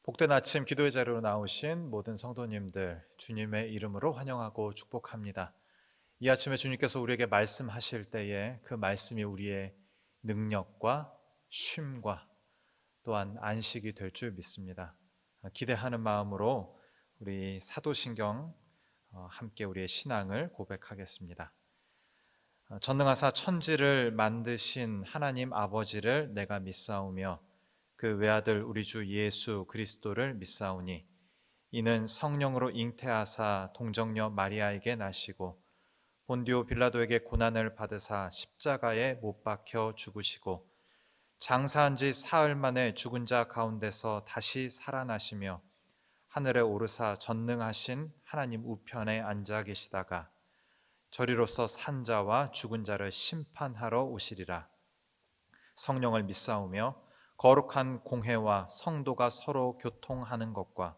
복된 아침 기도의 자리로 나오신 모든 성도님들 주님의 이름으로 환영하고 축복합니다. 이 아침에 주님께서 우리에게 말씀하실 때에 그 말씀이 우리의 능력과 쉼과 또한 안식이 될 줄 믿습니다. 기대하는 마음으로 우리 사도신경 함께 우리의 신앙을 고백하겠습니다. 전능하사 천지를 만드신 하나님 아버지를 내가 믿사오며 그 외아들 우리 주 예수 그리스도를 믿사오니 이는 성령으로 잉태하사 동정녀 마리아에게 나시고 본디오 빌라도에게 고난을 받으사 십자가에 못 박혀 죽으시고 장사한 지 사흘 만에 죽은 자 가운데서 다시 살아나시며 하늘에 오르사 전능하신 하나님 우편에 앉아 계시다가 저리로서 산 자와 죽은 자를 심판하러 오시리라. 성령을 믿사오며 거룩한 공회와 성도가 서로 교통하는 것과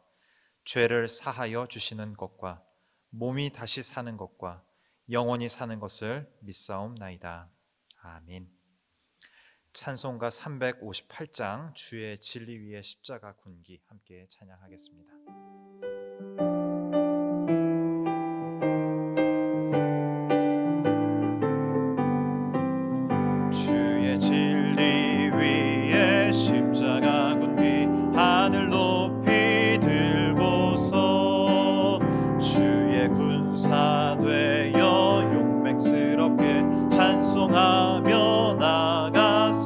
죄를 사하여 주시는 것과 몸이 다시 사는 것과 영원히 사는 것을 믿사옵나이다. 아멘. 찬송가 358장 주의 진리 위에 십자가 군기 함께 찬양하겠습니다. 주의 진리 위에 십자가 군기 하늘 높이 들고서 주의 군사 되어 용맹스럽게 찬송하며 나가세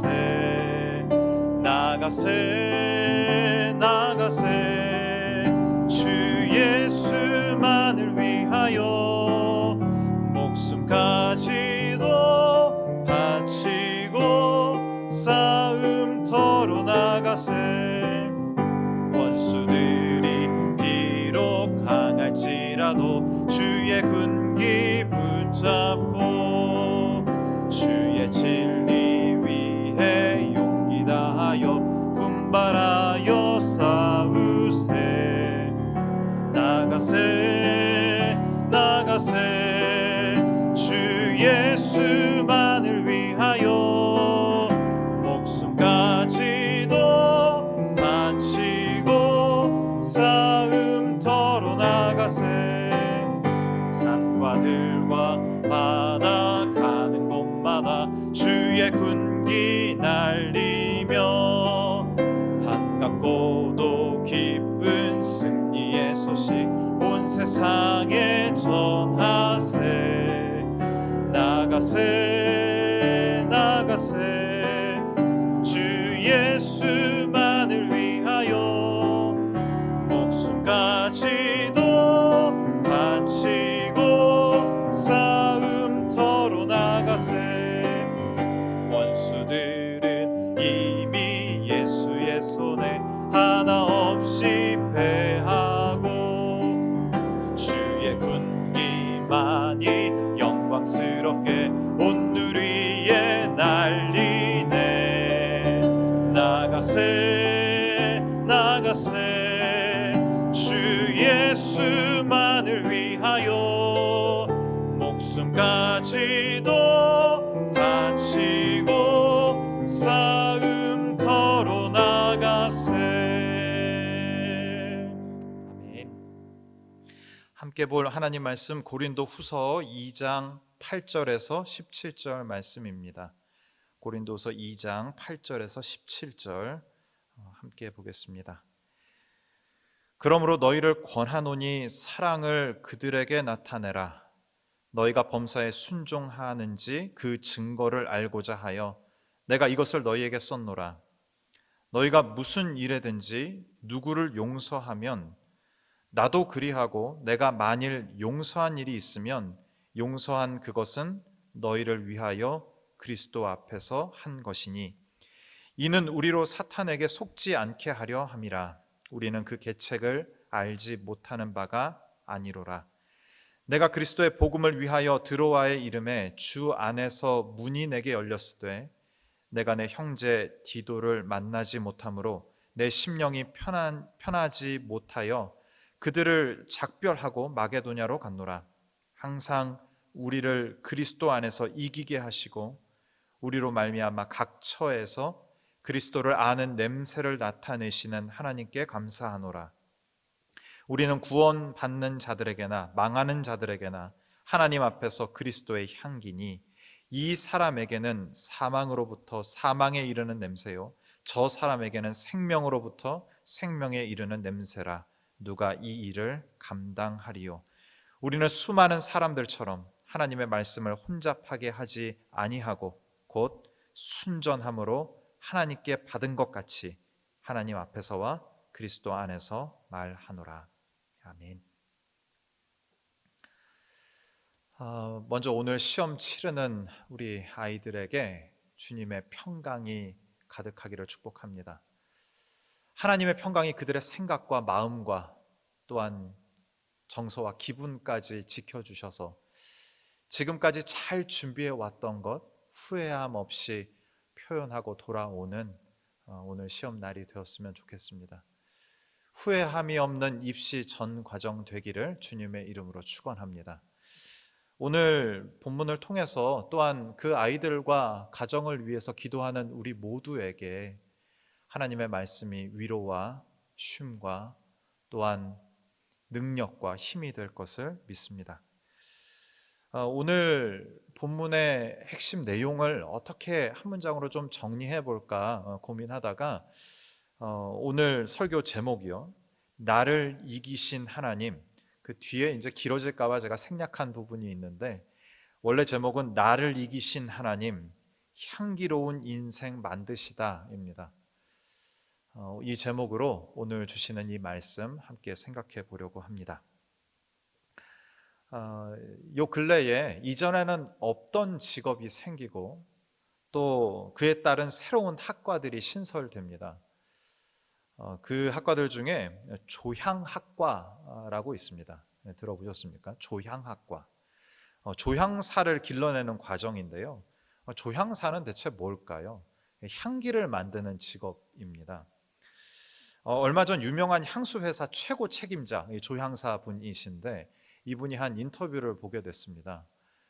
주 예수만을 위하여 목숨까지도 바치고 싸움터로 나가세 원수들이 비록 강할지라도 주의 군기 붙잡고 주의 진리 위에 용기 다하여 분발하여 싸우세 나가세 주 예수만을 위하여 목숨까지도 바치고 싸움터로 나가세 산과 들과 바다 가는 곳마다 주의 군기 날리며 반갑고도 기쁜 승리의 소식 온 세상에 전하세 나가세 주 예수만을 위하여 목숨까지도 바치고 싸움터로 나가세 원수들은 이미 예수의 손에 하나 없이 패하고 주의 군기만이 영광스럽게 온 늘 위에 날리네 나가세 주 예수만을 위하여 목숨까지도 바치고 싸움터로 나가세. 아멘. 함께 볼 하나님 말씀 고린도 후서 2장 8절에서 17절 말씀입니다. 고린도서 2장 8절에서 17절 함께 보겠습니다. 그러므로 너희를 권하노니 사랑을 그들에게 나타내라. 너희가 범사에 순종하는지 그 증거를 알고자 하여 내가 이것을 너희에게 썼노라. 너희가 무슨 일에든지 누구를 용서하면 나도 그리하고 내가 만일 용서한 일이 있으면 용서한 그것은 너희를 위하여 그리스도 앞에서 한 것이니 이는 우리로 사탄에게 속지 않게 하려 함이라. 우리는 그 계책을 알지 못하는 바가 아니로라. 내가 그리스도의 복음을 위하여 드로아의 이름에 주 안에서 문이 내게 열렸으되 내가 내 형제 디도를 만나지 못하므로 내 심령이 편하지 못하여 그들을 작별하고 마게도냐로 갔노라. 항상 우리를 그리스도 안에서 이기게 하시고 우리로 말미암아 각 처에서 그리스도를 아는 냄새를 나타내시는 하나님께 감사하노라. 우리는 구원받는 자들에게나 망하는 자들에게나 하나님 앞에서 그리스도의 향기니 이 사람에게는 사망으로부터 사망에 이르는 냄새요 저 사람에게는 생명으로부터 생명에 이르는 냄새라. 누가 이 일을 감당하리요. 우리는 수많은 사람들처럼 하나님의 말씀을 혼잡하게 하지 아니하고 곧 순전함으로 하나님께 받은 것 같이 하나님 앞에서와 그리스도 안에서 말하노라. 아멘. 먼저 오늘 시험 치르는 우리 아이들에게 주님의 평강이 가득하기를 축복합니다. 하나님의 평강이 그들의 생각과 마음과 또한 정서와 기분까지 지켜주셔서 지금까지 잘 준비해 왔던 것 후회함 없이 표현하고 돌아오는 오늘 시험 날이 되었으면 좋겠습니다. 후회함이 없는 입시 전 과정 되기를 주님의 이름으로 축원합니다. 오늘 본문을 통해서 또한 그 아이들과 가정을 위해서 기도하는 우리 모두에게 하나님의 말씀이 위로와 쉼과 또한 능력과 힘이 될 것을 믿습니다. 오늘 본문의 핵심 내용을 어떻게 한 문장으로 좀 정리해 볼까 고민하다가 오늘 설교 제목이요, 나를 이기신 하나님. 그 뒤에 이제 길어질까봐 제가 생략한 부분이 있는데 원래 제목은 나를 이기신 하나님, 향기로운 인생 만드시다입니다. 이 제목으로 오늘 주시는 이 말씀 함께 생각해 보려고 합니다. 요 근래에 이전에는 없던 직업이 생기고 또 그에 따른 새로운 학과들이 신설됩니다. 그 학과들 중에 조향학과라고 있습니다. 들어보셨습니까? 조향학과. 조향사를 길러내는 과정인데요. 조향사는 대체 뭘까요? 향기를 만드는 직업입니다. 얼마 전 유명한 향수회사 최고 책임자 조향사 분이신데 이분이 한 인터뷰를 보게 됐습니다.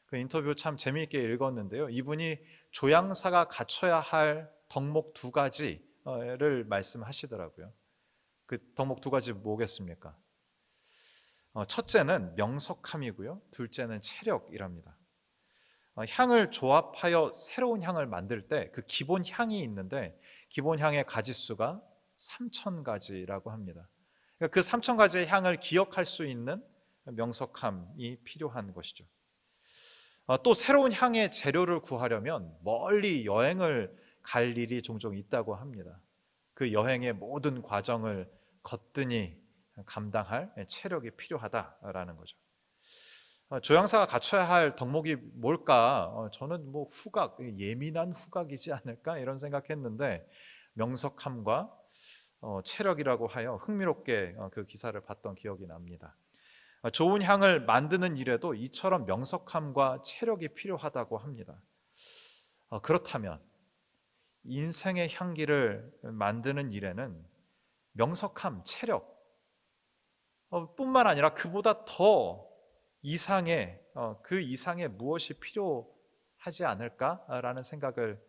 그 인터뷰 참 재미있게 읽었는데요. 이분이 조향사가 갖춰야 할 덕목 2가지를 말씀하시더라고요. 그 덕목 2가지 뭐겠습니까? 첫째는 명석함이고요. 둘째는 체력이랍니다. 향을 조합하여 새로운 향을 만들 때 그 기본 향이 있는데 기본 향의 가지수가 3,000가지라고 합니다. 그러니까 그 3,000가지의 향을 기억할 수 있는 명석함이 필요한 것이죠. 또 새로운 향의 재료를 구하려면 멀리 여행을 갈 일이 종종 있다고 합니다. 그 여행의 모든 과정을 거뜬히 감당할 체력이 필요하다라는 거죠. 조향사가 갖춰야 할 덕목이 뭘까? 저는 뭐 후각, 예민한 후각이지 않을까 이런 생각했는데 명석함과 체력이라고 하여 흥미롭게 그 기사를 봤던 기억이 납니다. 좋은 향을 만드는 일에도 이처럼 명석함과 체력이 필요하다고 합니다. 그렇다면 인생의 향기를 만드는 일에는 명석함, 체력 뿐만 아니라 그보다 더 이상의 그 이상의 무엇이 필요하지 않을까라는 생각을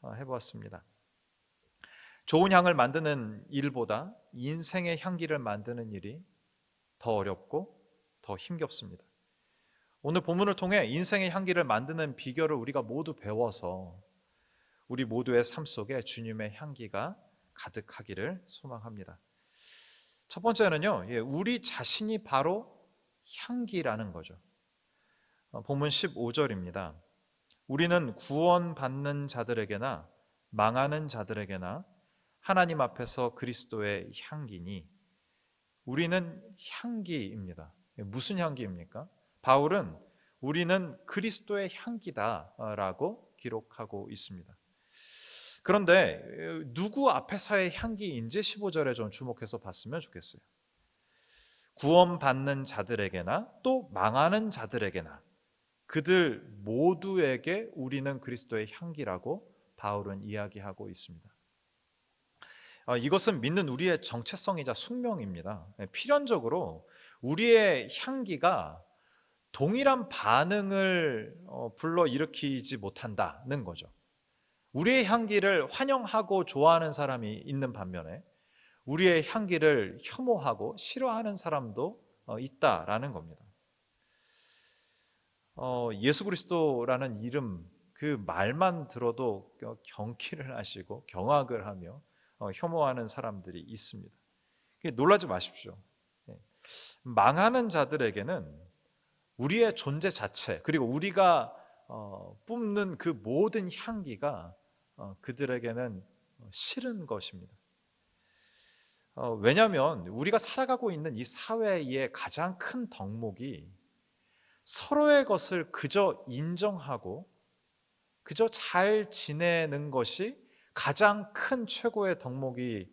해보았습니다. 좋은 향을 만드는 일보다 인생의 향기를 만드는 일이 더 어렵고 더 힘겹습니다. 오늘 본문을 통해 인생의 향기를 만드는 비결을 우리가 모두 배워서 우리 모두의 삶 속에 주님의 향기가 가득하기를 소망합니다. 첫 번째는요, 우리 자신이 바로 향기라는 거죠. 본문 15절입니다. 우리는 구원받는 자들에게나 망하는 자들에게나 하나님 앞에서 그리스도의 향기니, 우리는 향기입니다. 무슨 향기입니까? 바울은 우리는 그리스도의 향기다라고 기록하고 있습니다. 그런데 누구 앞에서의 향기인지 15절에 좀 주목해서 봤으면 좋겠어요. 구원받는 자들에게나 또 망하는 자들에게나 그들 모두에게 우리는 그리스도의 향기라고 바울은 이야기하고 있습니다. 이것은 믿는 우리의 정체성이자 숙명입니다. 필연적으로 우리의 향기가 동일한 반응을 불러일으키지 못한다는 거죠. 우리의 향기를 환영하고 좋아하는 사람이 있는 반면에 우리의 향기를 혐오하고 싫어하는 사람도 있다라는 겁니다. 예수 그리스도라는 이름 그 말만 들어도 경기를 하시고 경악을 하며 혐오하는 사람들이 있습니다. 놀라지 마십시오. 망하는 자들에게는 우리의 존재 자체 그리고 우리가 뿜는 그 모든 향기가 그들에게는 싫은 것입니다. 왜냐하면 우리가 살아가고 있는 이 사회의 가장 큰 덕목이 서로의 것을 그저 인정하고 그저 잘 지내는 것이 가장 큰 최고의 덕목이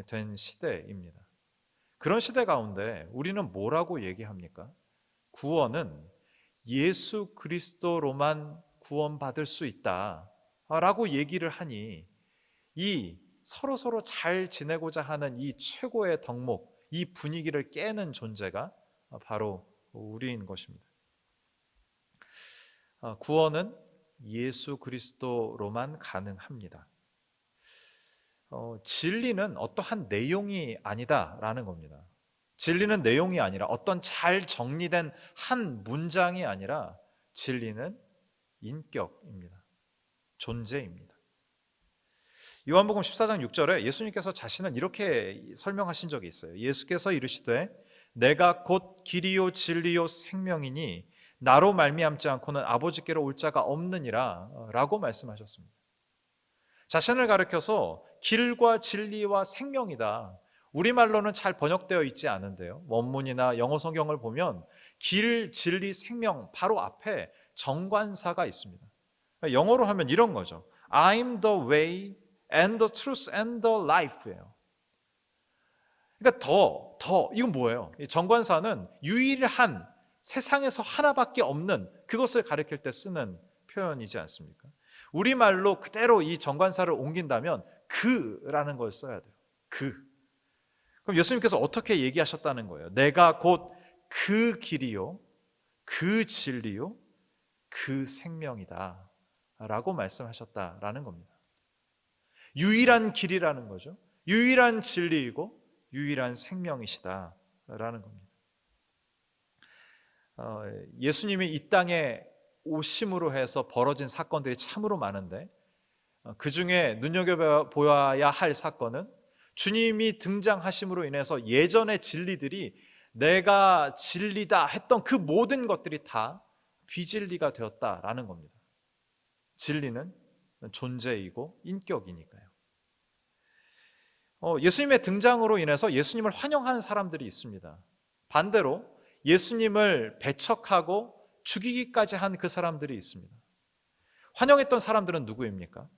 된 시대입니다. 그런 시대 가운데 우리는 뭐라고 얘기합니까? 구원은 예수 그리스도로만 구원받을 수 있다라고 얘기를 하니 이 서로 잘 지내고자 하는 이 최고의 덕목, 이 분위기를 깨는 존재가 바로 우리인 것입니다. 구원은 예수 그리스도로만 가능합니다. 진리는 어떠한 내용이 아니다라는 겁니다. 진리는 내용이 아니라 어떤 잘 정리된 한 문장이 아니라 진리는 인격입니다. 존재입니다. 요한복음 14장 6절에 예수님께서 자신은 이렇게 설명하신 적이 있어요. 예수께서 이르시되 내가 곧 길이요 진리요 생명이니 나로 말미암지 않고는 아버지께로 올 자가 없느니라 라고 말씀하셨습니다. 자신을 가리켜서 길과 진리와 생명이다. 우리말로는 잘 번역되어 있지 않은데요. 원문이나 영어 성경을 보면 길, 진리, 생명 바로 앞에 정관사가 있습니다. 영어로 하면 이런 거죠. I'm the way and the truth and the life예요. 그러니까 이건 뭐예요? 이 정관사는 유일한 세상에서 하나밖에 없는 그것을 가리킬 때 쓰는 표현이지 않습니까? 우리말로 그대로 이 정관사를 옮긴다면 그라는 걸 써야 돼요. 그럼 예수님께서 어떻게 얘기하셨다는 거예요? 내가 곧 그 길이요, 그 진리요, 그 생명이다 라고 말씀하셨다라는 겁니다. 유일한 길이라는 거죠. 유일한 진리이고 유일한 생명이시다라는 겁니다. 예수님이 이 땅에 오심으로 해서 벌어진 사건들이 참으로 많은데 그 중에 눈여겨보아야 할 사건은 주님이 등장하심으로 인해서 예전의 진리들이 내가 진리다 했던 그 모든 것들이 다 비진리가 되었다라는 겁니다. 진리는 존재이고 인격이니까요. 예수님의 등장으로 인해서 예수님을 환영하는 사람들이 있습니다. 반대로 예수님을 배척하고 죽이기까지 한 그 사람들이 있습니다. 환영했던 사람들은 누구입니까?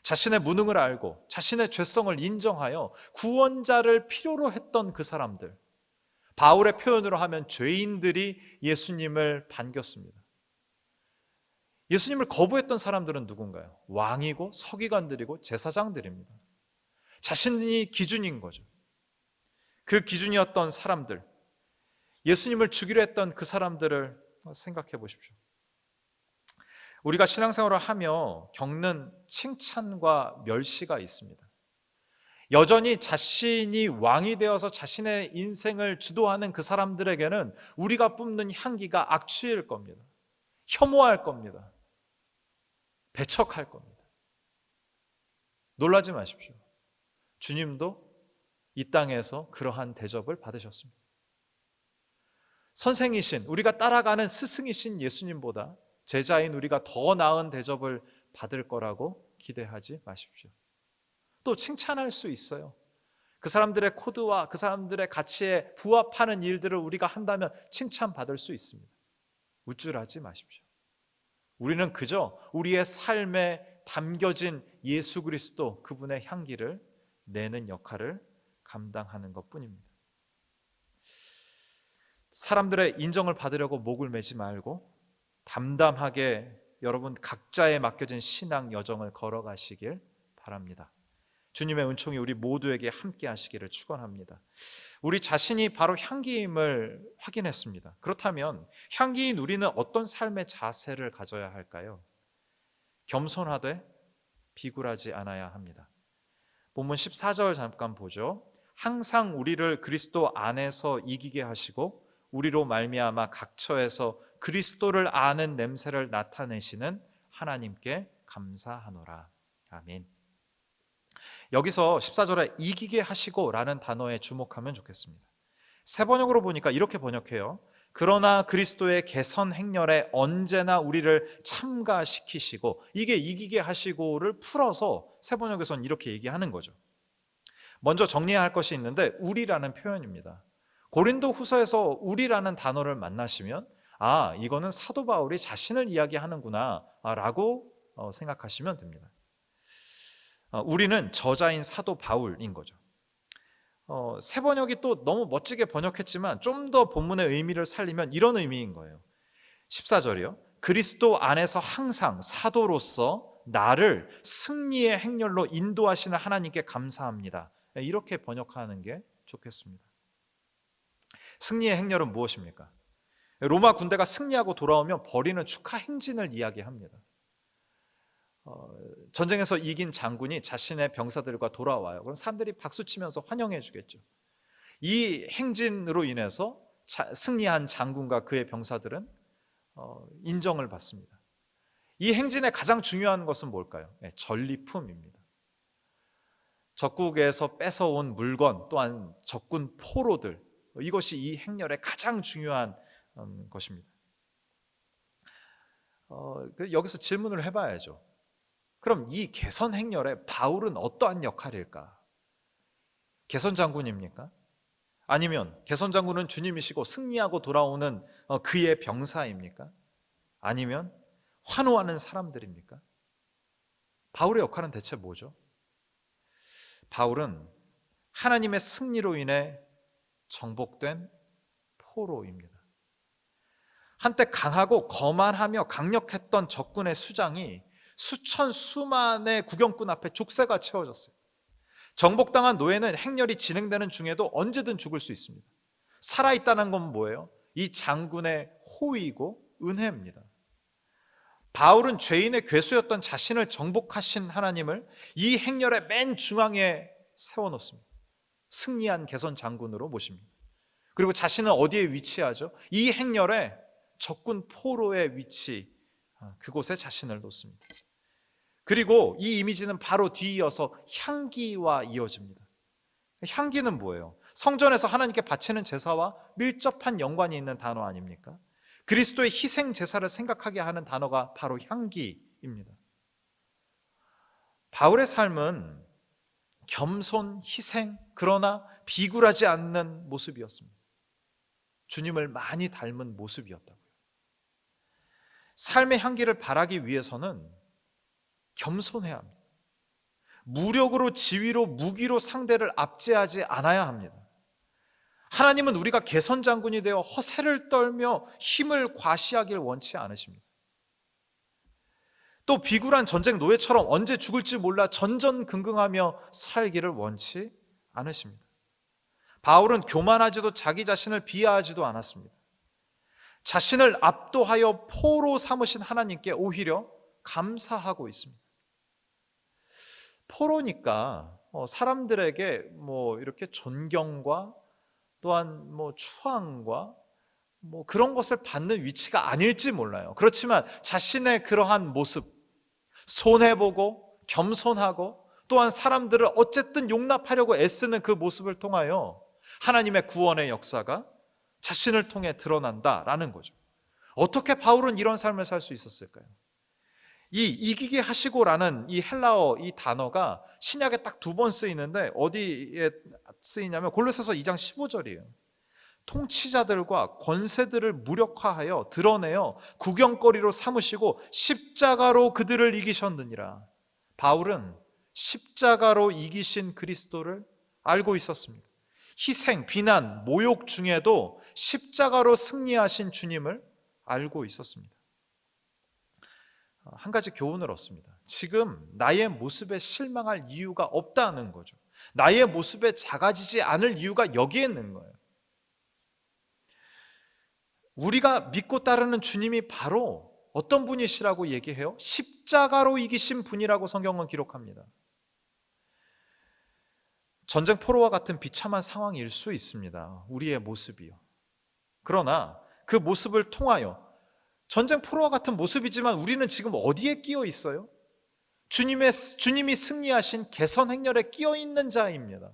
자신의 무능을 알고 자신의 죄성을 인정하여 구원자를 필요로 했던 그 사람들. 바울의 표현으로 하면 죄인들이 예수님을 반겼습니다. 예수님을 거부했던 사람들은 누군가요? 왕이고 서기관들이고 제사장들입니다. 자신이 기준인 거죠. 그 기준이었던 사람들, 예수님을 죽이려 했던 그 사람들을 생각해 보십시오. 우리가 신앙생활을 하며 겪는 칭찬과 멸시가 있습니다. 여전히 자신이 왕이 되어서 자신의 인생을 주도하는 그 사람들에게는 우리가 뿜는 향기가 악취일 겁니다. 혐오할 겁니다. 배척할 겁니다. 놀라지 마십시오. 주님도 이 땅에서 그러한 대접을 받으셨습니다. 선생이신, 우리가 따라가는 스승이신 예수님보다 제자인 우리가 더 나은 대접을 받을 거라고 기대하지 마십시오. 또 칭찬할 수 있어요. 그 사람들의 코드와 그 사람들의 가치에 부합하는 일들을 우리가 한다면 칭찬받을 수 있습니다. 우쭐하지 마십시오. 우리는 그저 우리의 삶에 담겨진 예수 그리스도 그분의 향기를 내는 역할을 감당하는 것뿐입니다. 사람들의 인정을 받으려고 목을 매지 말고 담담하게 여러분 각자에 맡겨진 신앙 여정을 걸어가시길 바랍니다. 주님의 은총이 우리 모두에게 함께 하시기를 축원합니다. 우리 자신이 바로 향기임을 확인했습니다. 그렇다면 향기인 우리는 어떤 삶의 자세를 가져야 할까요? 겸손하되 비굴하지 않아야 합니다. 본문 14절 잠깐 보죠. 항상 우리를 그리스도 안에서 이기게 하시고 우리로 말미암아 각처에서 그리스도를 아는 냄새를 나타내시는 하나님께 감사하노라. 아멘. 여기서 14절에 이기게 하시고 라는 단어에 주목하면 좋겠습니다. 세 번역으로 보니까 이렇게 번역해요. 그러나 그리스도의 개선 행렬에 언제나 우리를 참가시키시고, 이게 이기게 하시고를 풀어서 세 번역에서는 이렇게 얘기하는 거죠. 먼저 정리해야 할 것이 있는데 우리라는 표현입니다. 고린도 후서에서 우리라는 단어를 만나시면 이거는 사도 바울이 자신을 이야기하는구나 라고 생각하시면 됩니다. 우리는 저자인 사도 바울인 거죠. 세 번역이 또 너무 멋지게 번역했지만 좀 더 본문의 의미를 살리면 이런 의미인 거예요. 14절이요. 그리스도 안에서 항상 사도로서 나를 승리의 행렬로 인도하시는 하나님께 감사합니다. 이렇게 번역하는 게 좋겠습니다. 승리의 행렬은 무엇입니까? 로마 군대가 승리하고 돌아오면 벌이는 축하 행진을 이야기합니다. 전쟁에서 이긴 장군이 자신의 병사들과 돌아와요. 그럼 사람들이 박수치면서 환영해 주겠죠. 이 행진으로 인해서 승리한 장군과 그의 병사들은 인정을 받습니다. 이 행진의 가장 중요한 것은 뭘까요? 전리품입니다. 적국에서 뺏어온 물건, 또한 적군 포로들, 이것이 이 행렬의 가장 중요한 것입니다. 여기서 질문을 해봐야죠. 그럼 이 개선 행렬에 바울은 어떠한 역할일까? 개선 장군입니까? 아니면 개선 장군은 주님이시고 승리하고 돌아오는 그의 병사입니까? 아니면 환호하는 사람들입니까? 바울의 역할은 대체 뭐죠? 바울은 하나님의 승리로 인해 정복된 포로입니다. 한때 강하고 거만하며 강력했던 적군의 수장이 수천 수만의 구경꾼 앞에 족쇄가 채워졌어요. 정복당한 노예는 행렬이 진행되는 중에도 언제든 죽을 수 있습니다. 살아있다는 건 뭐예요? 이 장군의 호의이고 은혜입니다. 바울은 죄인의 괴수였던 자신을 정복하신 하나님을 이 행렬의 맨 중앙에 세워놓습니다. 승리한 개선 장군으로 모십니다. 그리고 자신은 어디에 위치하죠? 이 행렬에 적군 포로의 위치, 그곳에 자신을 놓습니다. 그리고 이 이미지는 바로 뒤이어서 향기와 이어집니다. 향기는 뭐예요? 성전에서 하나님께 바치는 제사와 밀접한 연관이 있는 단어 아닙니까? 그리스도의 희생 제사를 생각하게 하는 단어가 바로 향기입니다. 바울의 삶은 겸손, 희생, 그러나 비굴하지 않는 모습이었습니다. 주님을 많이 닮은 모습이었다고요. 삶의 향기를 바라기 위해서는 겸손해야 합니다. 무력으로, 지위로, 무기로 상대를 압제하지 않아야 합니다. 하나님은 우리가 개선 장군이 되어 허세를 떨며 힘을 과시하길 원치 않으십니다. 또 비굴한 전쟁 노예처럼 언제 죽을지 몰라 전전긍긍하며 살기를 원치 않으십니다. 바울은 교만하지도 자기 자신을 비하하지도 않았습니다. 자신을 압도하여 포로 삼으신 하나님께 오히려 감사하고 있습니다. 포로니까 사람들에게 이렇게 존경과 또한 추앙과 그런 것을 받는 위치가 아닐지 몰라요. 그렇지만 자신의 그러한 모습, 손해보고 겸손하고 또한 사람들을 어쨌든 용납하려고 애쓰는 그 모습을 통하여 하나님의 구원의 역사가 자신을 통해 드러난다라는 거죠. 어떻게 바울은 이런 삶을 살 수 있었을까요? 이 이기게 하시고라는 이 헬라어 이 단어가 신약에 딱 2번 쓰이는데 어디에 쓰이냐면 골로새서 2장 15절이에요. 통치자들과 권세들을 무력화하여 드러내어 구경거리로 삼으시고 십자가로 그들을 이기셨느니라. 바울은 십자가로 이기신 그리스도를 알고 있었습니다. 희생, 비난, 모욕 중에도 십자가로 승리하신 주님을 알고 있었습니다. 한 가지 교훈을 얻습니다. 지금 나의 모습에 실망할 이유가 없다는 거죠. 나의 모습에 작아지지 않을 이유가 여기에 있는 거예요. 우리가 믿고 따르는 주님이 바로 어떤 분이시라고 얘기해요? 십자가로 이기신 분이라고 성경은 기록합니다. 전쟁 포로와 같은 비참한 상황일 수 있습니다. 우리의 모습이요. 그러나 그 모습을 통하여 전쟁 포로와 같은 모습이지만 우리는 지금 어디에 끼어 있어요? 주님이 승리하신 개선 행렬에 끼어 있는 자입니다.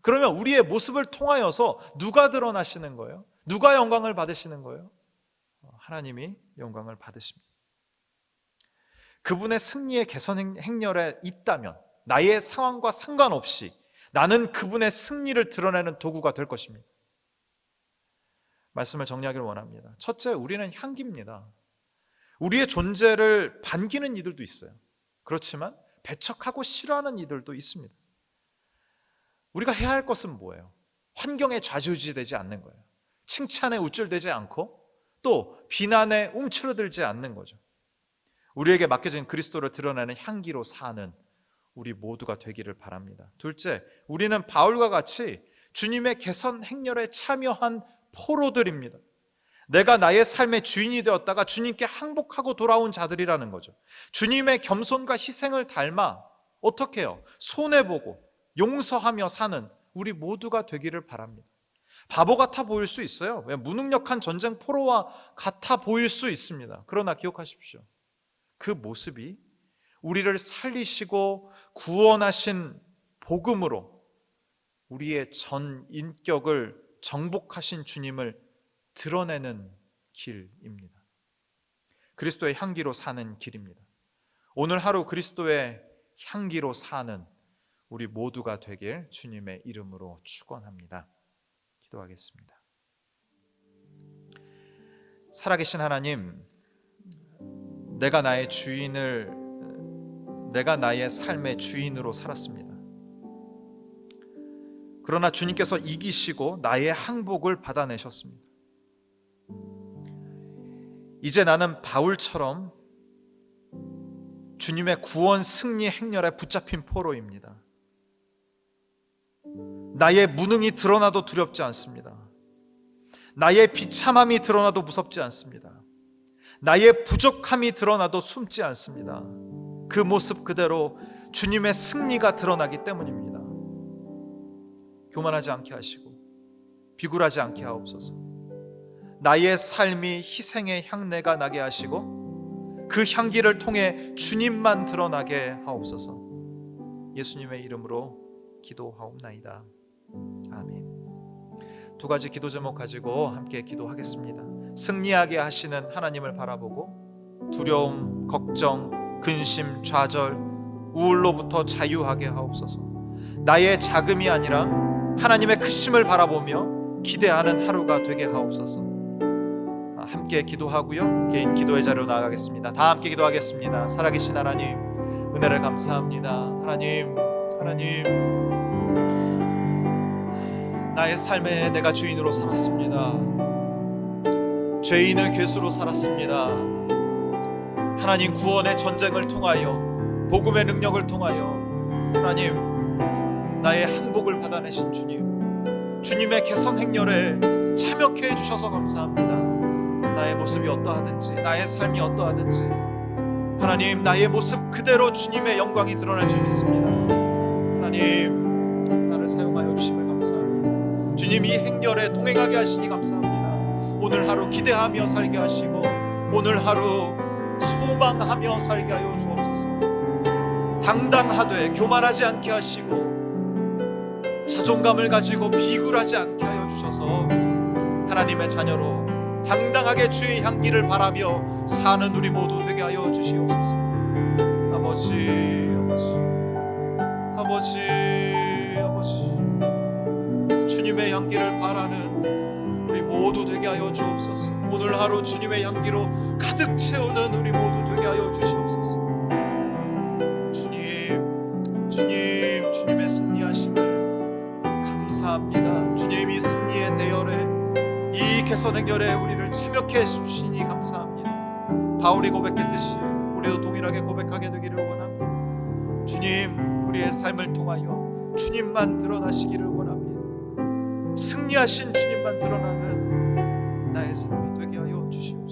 그러면 우리의 모습을 통하여서 누가 드러나시는 거예요? 누가 영광을 받으시는 거예요? 하나님이 영광을 받으십니다. 그분의 승리의 개선 행렬에 있다면 나의 상황과 상관없이 나는 그분의 승리를 드러내는 도구가 될 것입니다. 말씀을 정리하기를 원합니다. 첫째, 우리는 향기입니다. 우리의 존재를 반기는 이들도 있어요. 그렇지만 배척하고 싫어하는 이들도 있습니다. 우리가 해야 할 것은 뭐예요? 환경에 좌지우지되지 않는 거예요. 칭찬에 우쭐대지 않고 또 비난에 움츠러들지 않는 거죠. 우리에게 맡겨진 그리스도를 드러내는 향기로 사는 우리 모두가 되기를 바랍니다. 둘째, 우리는 바울과 같이 주님의 개선 행렬에 참여한 포로들입니다. 내가 나의 삶의 주인이 되었다가 주님께 항복하고 돌아온 자들이라는 거죠. 주님의 겸손과 희생을 닮아 어떻게 해요? 손해보고 용서하며 사는 우리 모두가 되기를 바랍니다. 바보 같아 보일 수 있어요. 무능력한 전쟁 포로와 같아 보일 수 있습니다. 그러나 기억하십시오. 그 모습이 우리를 살리시고 구원하신 복음으로 우리의 전 인격을 정복하신 주님을 드러내는 길입니다. 그리스도의 향기로 사는 길입니다. 오늘 하루 그리스도의 향기로 사는 우리 모두가 되길 주님의 이름으로 축원합니다. 기도하겠습니다. 살아계신 하나님, 내가 나의 삶의 주인으로 살았습니다. 그러나 주님께서 이기시고 나의 항복을 받아내셨습니다. 이제 나는 바울처럼 주님의 구원 승리 행렬에 붙잡힌 포로입니다. 나의 무능이 드러나도 두렵지 않습니다. 나의 비참함이 드러나도 무섭지 않습니다. 나의 부족함이 드러나도 숨지 않습니다. 그 모습 그대로 주님의 승리가 드러나기 때문입니다. 교만하지 않게 하시고 비굴하지 않게 하옵소서. 나의 삶이 희생의 향내가 나게 하시고 그 향기를 통해 주님만 드러나게 하옵소서. 예수님의 이름으로 기도하옵나이다. 아멘. 두 가지 기도 제목 가지고 함께 기도하겠습니다. 승리하게 하시는 하나님을 바라보고 두려움, 걱정, 근심, 좌절, 우울로부터 자유하게 하옵소서. 나의 자금이 아니라 하나님의 크심을 바라보며 기대하는 하루가 되게 하옵소서. 함께 기도하고요, 개인 기도의 자리로 나아가겠습니다. 다 함께 기도하겠습니다. 살아계신 하나님, 은혜를 감사합니다. 하나님, 나의 삶에 내가 주인으로 살았습니다. 죄인의 괴수로 살았습니다. 하나님, 구원의 전쟁을 통하여 복음의 능력을 통하여 하나님, 나의 항복을 받아내신 주님의 개선 행렬에 참여케 해주셔서 감사합니다. 나의 모습이 어떠하든지, 나의 삶이 어떠하든지 하나님, 나의 모습 그대로 주님의 영광이 드러날 줄 믿습니다. 하나님, 나를 사용하여 주심을 감사합니다. 주님, 이 행렬에 동행하게 하시니 감사합니다. 오늘 하루 기대하며 살게 하시고 오늘 하루 소망하며 살게 하여 주옵소서. 당당하되 교만하지 않게 하시고 자존감을 가지고 비굴하지 않게 하여 주셔서 하나님의 자녀로 당당하게 주의 향기를 바라며 사는 우리 모두 되게 하여 주시옵소서. 아버지, 주님의 향기를 바라는 우리 모두 되게 하여 주옵소서. 오늘 하루 주님의 향기로 가득 채우는 우리 모두 되게 하여 주시옵소서. 주님의 승리하심을 감사합니다. 주님이 승리의 대열에 이 개선 행렬에 우리를 참여케 해주시니 감사합니다. 바울이 고백했듯이 우리도 동일하게 고백하게 되기를 원합니다. 주님, 우리의 삶을 통하여 주님만 드러나시기를 원합니다. 승리하신 주님만 드러나는 나의 삶이 되게 하여 주시옵소서.